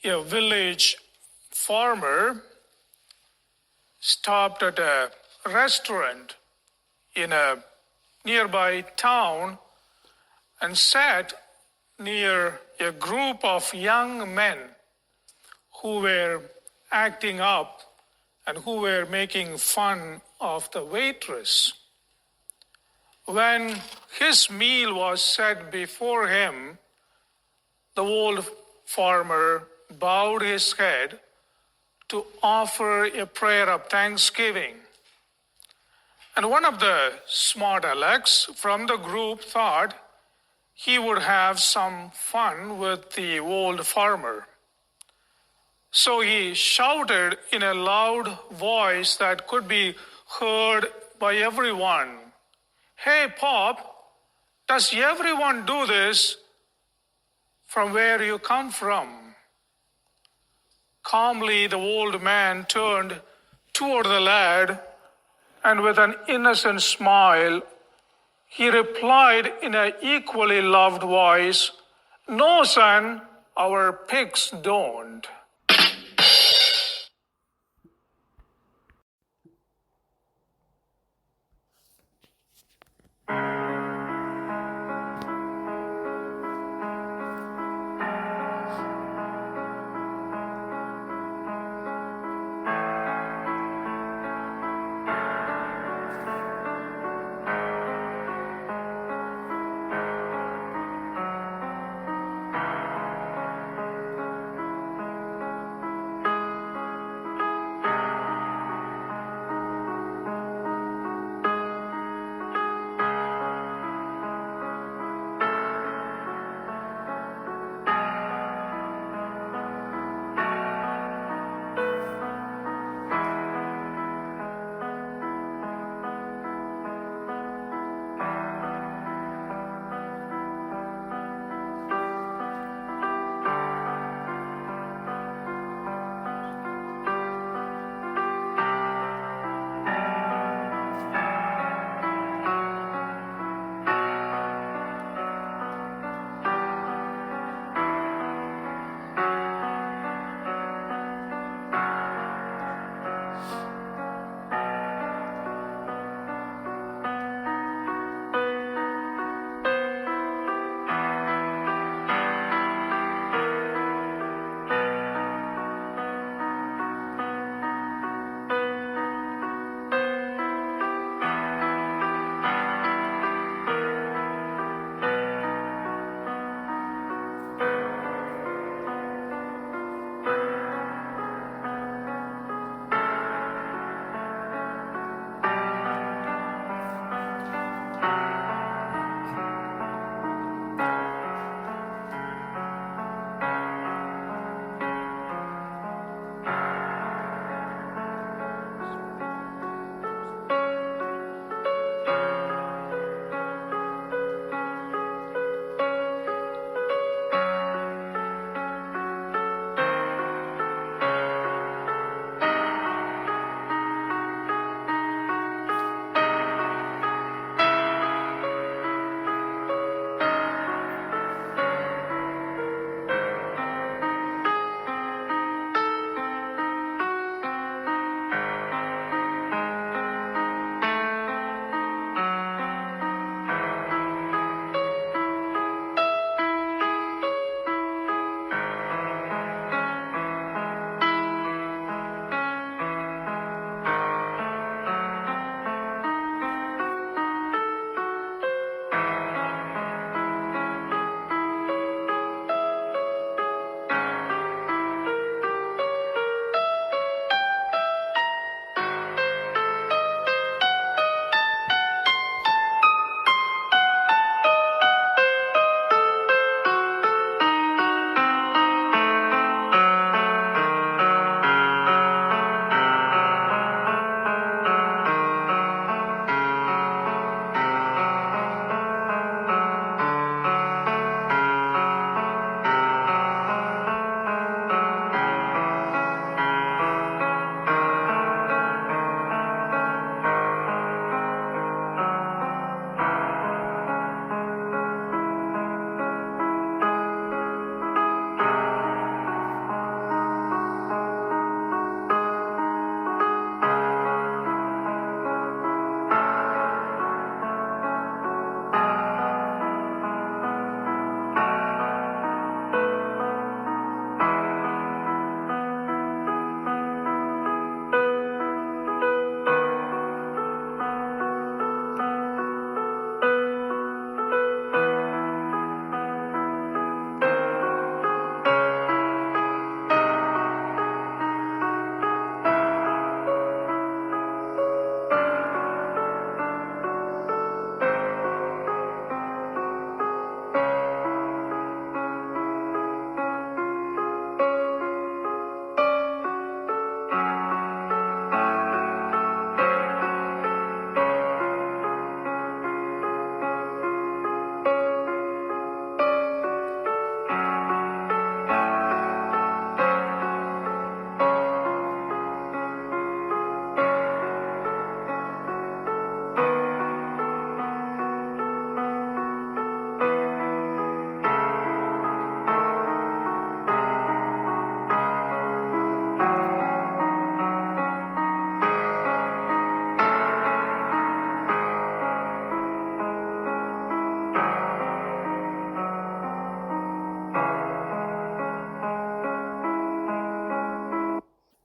a village farmer stopped at a restaurant in a nearby town and sat near a group of young men who were acting up and who were making fun of the waitress. When his meal was set before him, the old farmer bowed his head to offer a prayer of thanksgiving. And one of the smart alecks from the group thought he would have some fun with the old farmer. So he shouted in a loud voice that could be heard by everyone, "Hey, Pop, does everyone do this from where you come from?" Calmly, the old man turned toward the lad, and with an innocent smile, he replied in an equally loved voice, "No, son, our pigs don't."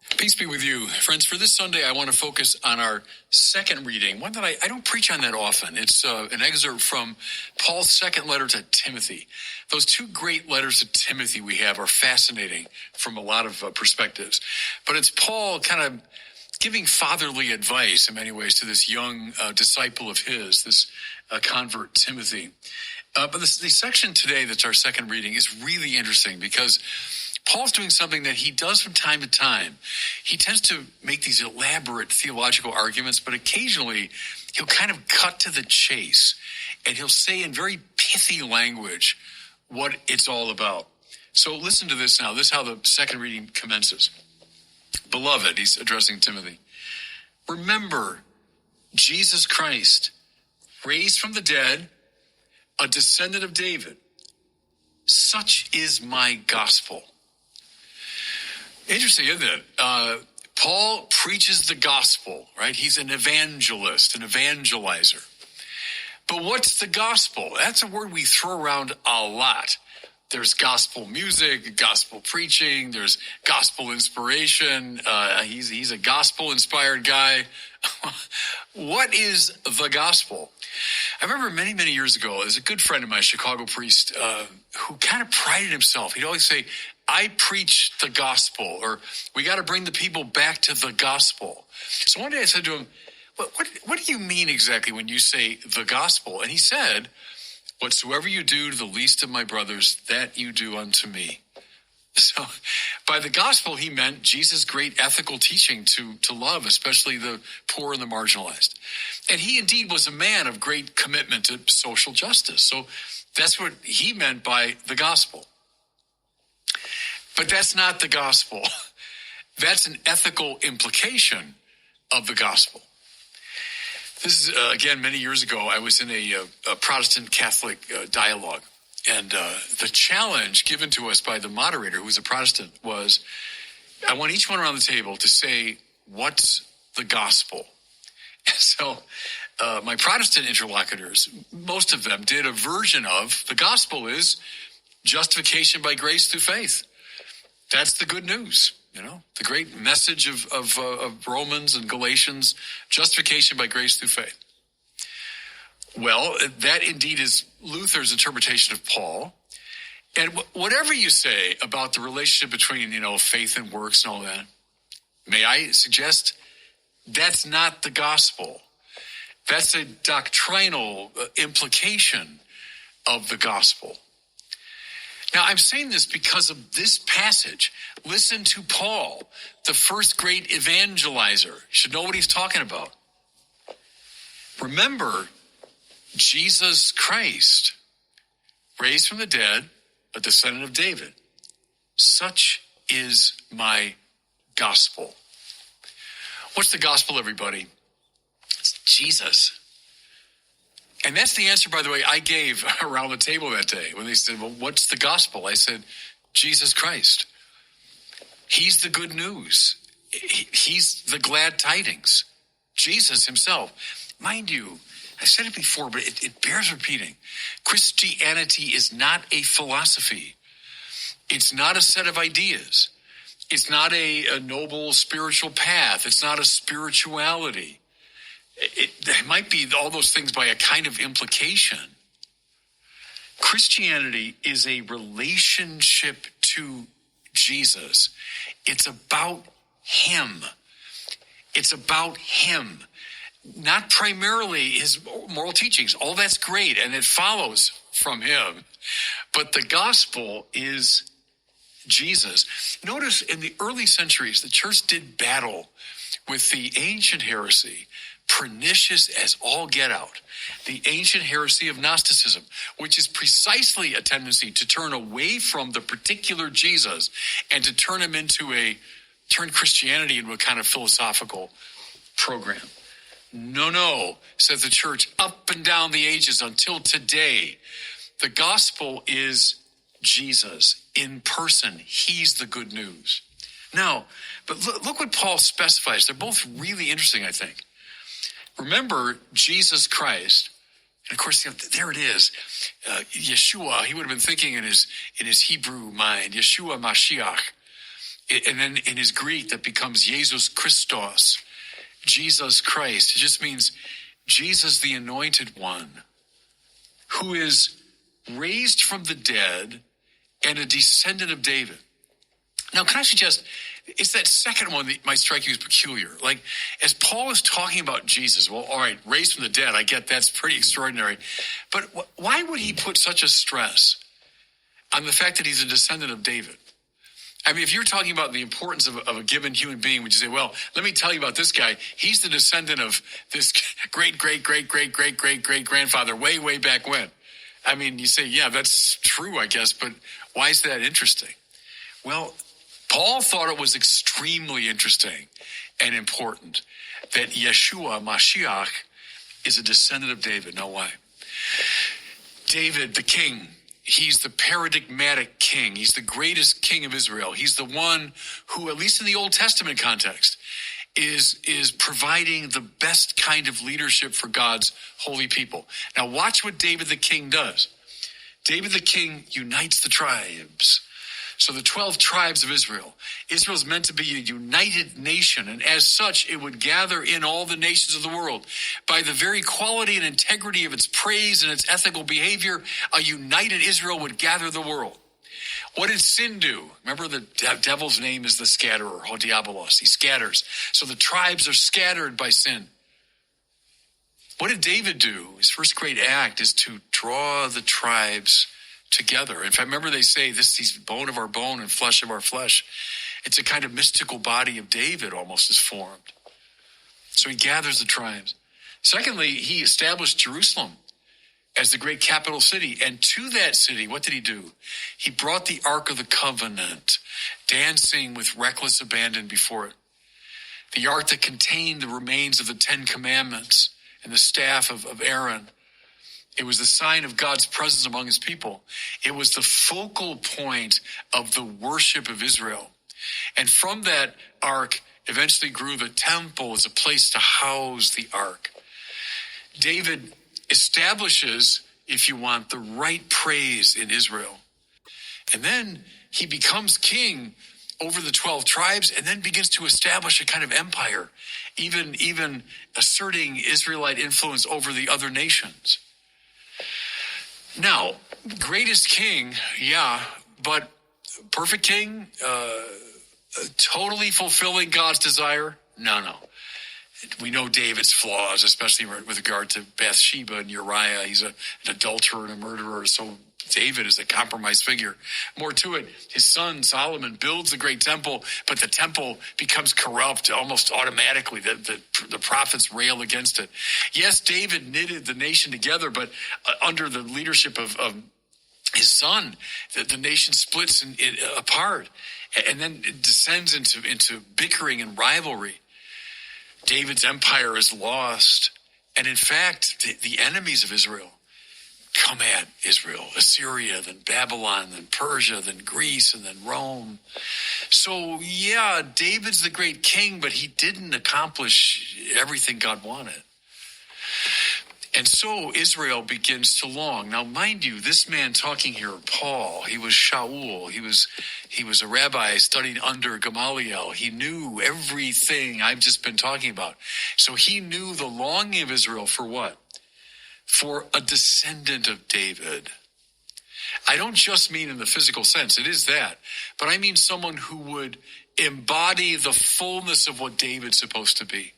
Peace be with you. Friends, for this Sunday, I want to focus on our second reading, one that I don't preach on that often. It's an excerpt from Paul's second letter to Timothy. Those two great letters to Timothy we have are fascinating from a lot of perspectives. But it's Paul kind of giving fatherly advice in many ways to this young disciple of his, this convert Timothy. But the section today that's our second reading is really interesting because Paul's doing something that he does from time to time. He tends to make these elaborate theological arguments, but occasionally he'll kind of cut to the chase, and he'll say in very pithy language what it's all about. So listen to this now. This is how the second reading commences. Beloved, he's addressing Timothy. Remember Jesus Christ, raised from the dead, a descendant of David. Such is my gospel. Interesting, isn't it? Paul preaches the gospel, right? He's an evangelist, an evangelizer. But what's the gospel? That's a word we throw around a lot. There's gospel music, gospel preaching, there's gospel inspiration. He's a gospel-inspired guy. What is the gospel? I remember many, many years ago, there's a good friend of mine, a Chicago priest, who kind of prided himself. He'd always say, I preach the gospel, or we got to bring the people back to the gospel. So one day I said to him, what do you mean exactly when you say the gospel? And he said, whatsoever you do to the least of my brothers, that you do unto me. So by the gospel, he meant Jesus' great ethical teaching to love, especially the poor and the marginalized. And he indeed was a man of great commitment to social justice. So that's what he meant by the gospel. But that's not the gospel. That's an ethical implication of the gospel. This is, again, many years ago, I was in a Protestant-Catholic dialogue. And the challenge given to us by the moderator, who was a Protestant, was I want each one around the table to say, what's the gospel? And so my Protestant interlocutors, most of them did a version of the gospel is justification by grace through faith. That's the good news, the great message of Romans and Galatians, justification by grace through faith. Well, that indeed is Luther's interpretation of Paul. And whatever you say about the relationship between, faith and works and all that, may I suggest that's not the gospel. That's a doctrinal implication of the gospel. Now, I'm saying this because of this passage. Listen to Paul, the first great evangelizer. You should know what he's talking about. Remember Jesus Christ, raised from the dead, a descendant of David. Such is my gospel. What's the gospel, everybody? It's Jesus. And that's the answer, by the way, I gave around the table that day when they said, well, what's the gospel? I said, Jesus Christ. He's the good news. He's the glad tidings. Jesus himself. Mind you, I said it before, but it bears repeating. Christianity is not a philosophy. It's not a set of ideas. It's not a noble spiritual path. It's not a spirituality. It might be all those things by a kind of implication. Christianity is a relationship to Jesus. It's about him. It's about him. Not primarily his moral teachings. All that's great, and it follows from him. But the gospel is Jesus. Notice in the early centuries, the church did battle with the ancient heresy, pernicious as all get out, the ancient heresy of Gnosticism, which is precisely a tendency to turn away from the particular Jesus and to turn Christianity into a kind of philosophical program. No, says the church, up and down the ages until today. The gospel is Jesus in person. He's the good news. Now, but look what Paul specifies. They're both really interesting, I think. Remember Jesus Christ, and of course, there it is. Yeshua, he would have been thinking in his Hebrew mind, Yeshua Mashiach. And then in his Greek, that becomes Jesus Christos, Jesus Christ. It just means Jesus, the anointed one, who is raised from the dead and a descendant of David. Now, can I suggest, it's that second one that might strike you as peculiar. Like, as Paul is talking about Jesus, well, all right, raised from the dead, I get that's pretty extraordinary. But why would he put such a stress on the fact that he's a descendant of David? I mean, if you're talking about the importance of a given human being, would you say, well, let me tell you about this guy. He's the descendant of this great-great-great-great-great-great-grandfather way, way back when. I mean, you say, yeah, that's true, I guess, but why is that interesting? Well, Paul thought it was extremely interesting and important that Yeshua, Mashiach, is a descendant of David. Now, why? David, the king, he's the paradigmatic king. He's the greatest king of Israel. He's the one who, at least in the Old Testament context, is providing the best kind of leadership for God's holy people. Now, watch what David the king does. David the king unites the tribes. So the 12 tribes of Israel. Israel is meant to be a united nation, and as such, it would gather in all the nations of the world. By the very quality and integrity of its praise and its ethical behavior, a united Israel would gather the world. What did sin do? Remember, the devil's name is the scatterer, Ho Diabolos. He scatters. So the tribes are scattered by sin. What did David do? His first great act is to draw the tribes together. In fact, remember they say he's bone of our bone and flesh of our flesh. It's a kind of mystical body of David almost is formed. So he gathers the tribes. Secondly, he established Jerusalem as the great capital city. And to that city, what did he do? He brought the Ark of the Covenant, dancing with reckless abandon before it. The Ark that contained the remains of the 10 Commandments and the staff of Aaron. It was the sign of God's presence among his people. It was the focal point of the worship of Israel. And from that ark eventually grew the temple as a place to house the ark. David establishes, if you want, the right praise in Israel. And then he becomes king over the 12 tribes and then begins to establish a kind of empire, even asserting Israelite influence over the other nations. Now, greatest king, yeah, but perfect king, totally fulfilling God's desire? No. We know David's flaws, especially with regard to Bathsheba and Uriah. He's an adulterer and a murderer, so David is a compromised figure. More to it, his son Solomon builds a great temple, but the temple becomes corrupt almost automatically. The prophets rail against it. Yes, David knitted the nation together, but under the leadership of his son, the nation splits apart, and then it descends into bickering and rivalry. David's empire is lost, and in fact, the enemies of Israel come at Israel, Assyria, then Babylon, then Persia, then Greece, and then Rome. So, yeah, David's the great king, but he didn't accomplish everything God wanted. And so Israel begins to long. Now, mind you, this man talking here, Paul, he was Shaul. He was a rabbi studying under Gamaliel. He knew everything I've just been talking about. So he knew the longing of Israel for what? For a descendant of David. I don't just mean in the physical sense, it is that, but I mean someone who would embody the fullness of what David's supposed to be.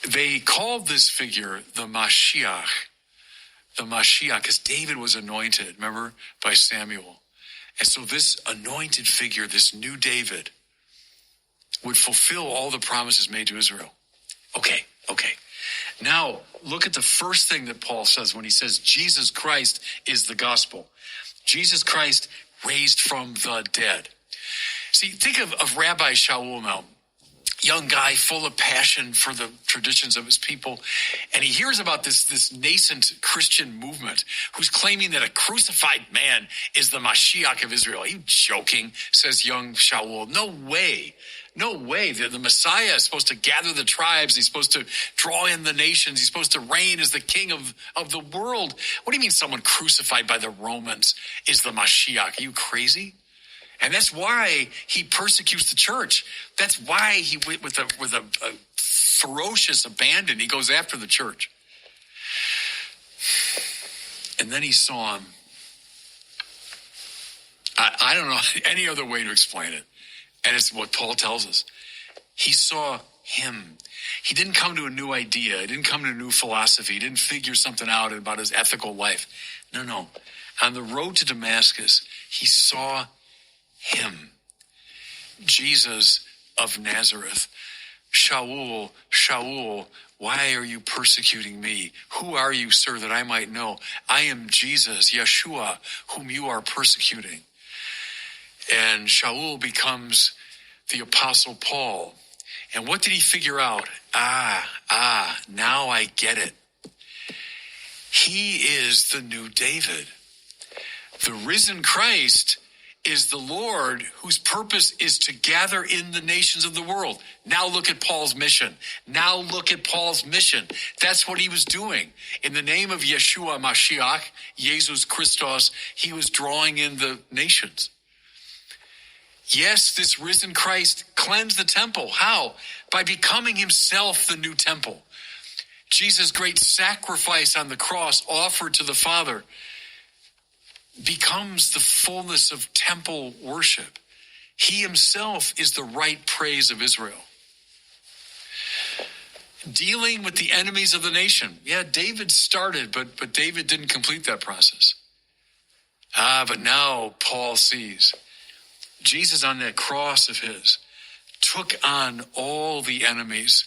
They called this figure the Mashiach, because David was anointed, remember, by Samuel. And so this anointed figure, this new David, would fulfill all the promises made to Israel. Okay. Now, look at the first thing that Paul says when he says Jesus Christ is the gospel. Jesus Christ raised from the dead. See, think of Rabbi Shaul now. Young guy full of passion for the traditions of his people. And he hears about this nascent Christian movement who's claiming that a crucified man is the Mashiach of Israel. Are you joking, says young Shaul. No way. The Messiah is supposed to gather the tribes. He's supposed to draw in the nations. He's supposed to reign as the king of the world. What do you mean someone crucified by the Romans is the Mashiach? Are you crazy? And that's why he persecutes the church. That's why he, with a ferocious abandon, he goes after the church. And then he saw him. I don't know any other way to explain it. And it's what Paul tells us. He saw him. He didn't come to a new idea. He didn't come to a new philosophy. He didn't figure something out about his ethical life. No. On the road to Damascus, he saw him, Jesus of Nazareth. Shaul, Shaul, why are you persecuting me? Who are you, sir, that I might know? I am Jesus, Yeshua, whom you are persecuting. And Shaul becomes the Apostle Paul. And what did he figure out? Now I get it. He is the new David. The risen Christ is the Lord whose purpose is to gather in the nations of the world. Now look at Paul's mission. That's what he was doing. In the name of Yeshua Mashiach, Jesus Christos, he was drawing in the nations. Yes, this risen Christ cleansed the temple. How? By becoming himself the new temple. Jesus' great sacrifice on the cross offered to the Father becomes the fullness of temple worship. He himself is the right praise of Israel. Dealing with the enemies of the nation. Yeah, David started, but David didn't complete that process. But now Paul sees Jesus on that cross of his took on all the enemies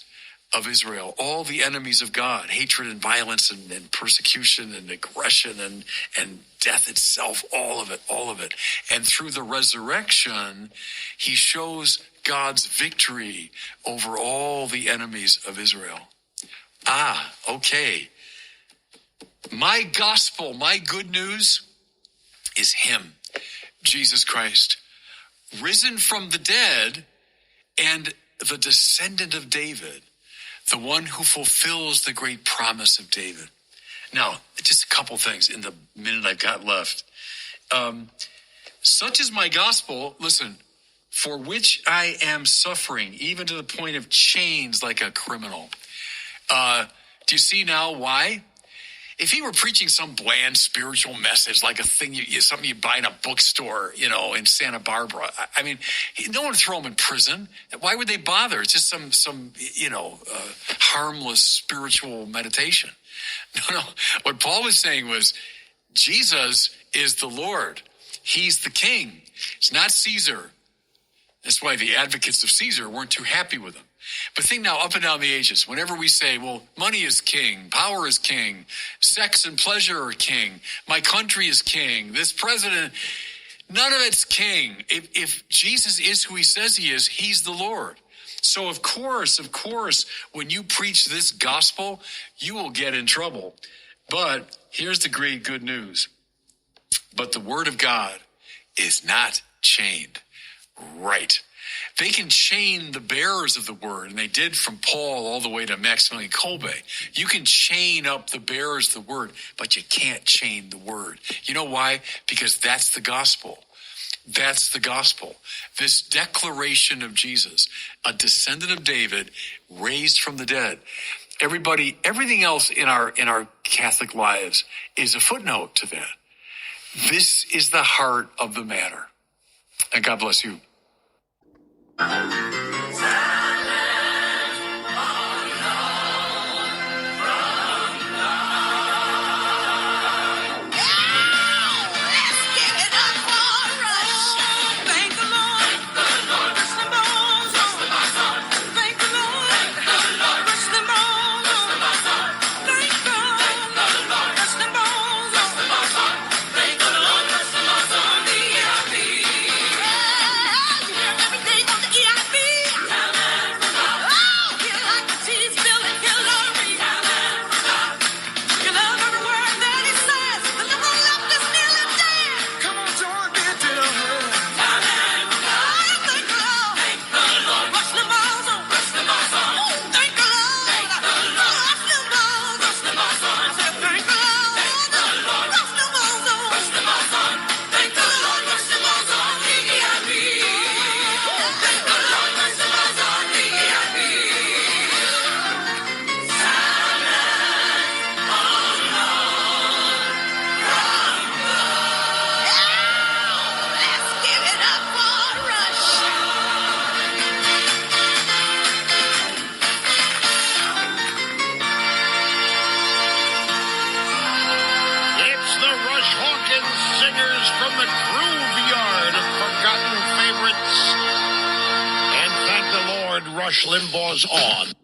of Israel, all the enemies of God, hatred and violence and persecution and aggression and death itself, all of it. And through the resurrection, he shows God's victory over all the enemies of Israel. Okay. My gospel, my good news is him, Jesus Christ, risen from the dead and the descendant of David, the one who fulfills the great promise of David. Now, just a couple things in the minute I've got left. Such is my gospel, listen, for which I am suffering, even to the point of chains like a criminal. Do you see now why? If he were preaching some bland spiritual message, like a thing, something you buy in a bookstore, in Santa Barbara, I mean, no one would throw him in prison. Why would they bother? It's just some harmless spiritual meditation. No. What Paul was saying was, Jesus is the Lord. He's the king. It's not Caesar. That's why the advocates of Caesar weren't too happy with him. But think now, up and down the ages, whenever we say, well, money is king, power is king, sex and pleasure are king, my country is king, this president, none of it's king. If Jesus is who he says he is, he's the Lord. So of course, when you preach this gospel, you will get in trouble. But here's the great good news. But the word of God is not chained. Right. They can chain the bearers of the word, and they did from Paul all the way to Maximilian Kolbe. You can chain up the bearers of the word, but you can't chain the word. You know why? Because that's the gospel. That's the gospel. This declaration of Jesus, a descendant of David, raised from the dead. Everything else in our Catholic lives is a footnote to that. This is the heart of the matter. And God bless you. EIB. Rush Limbaugh's on.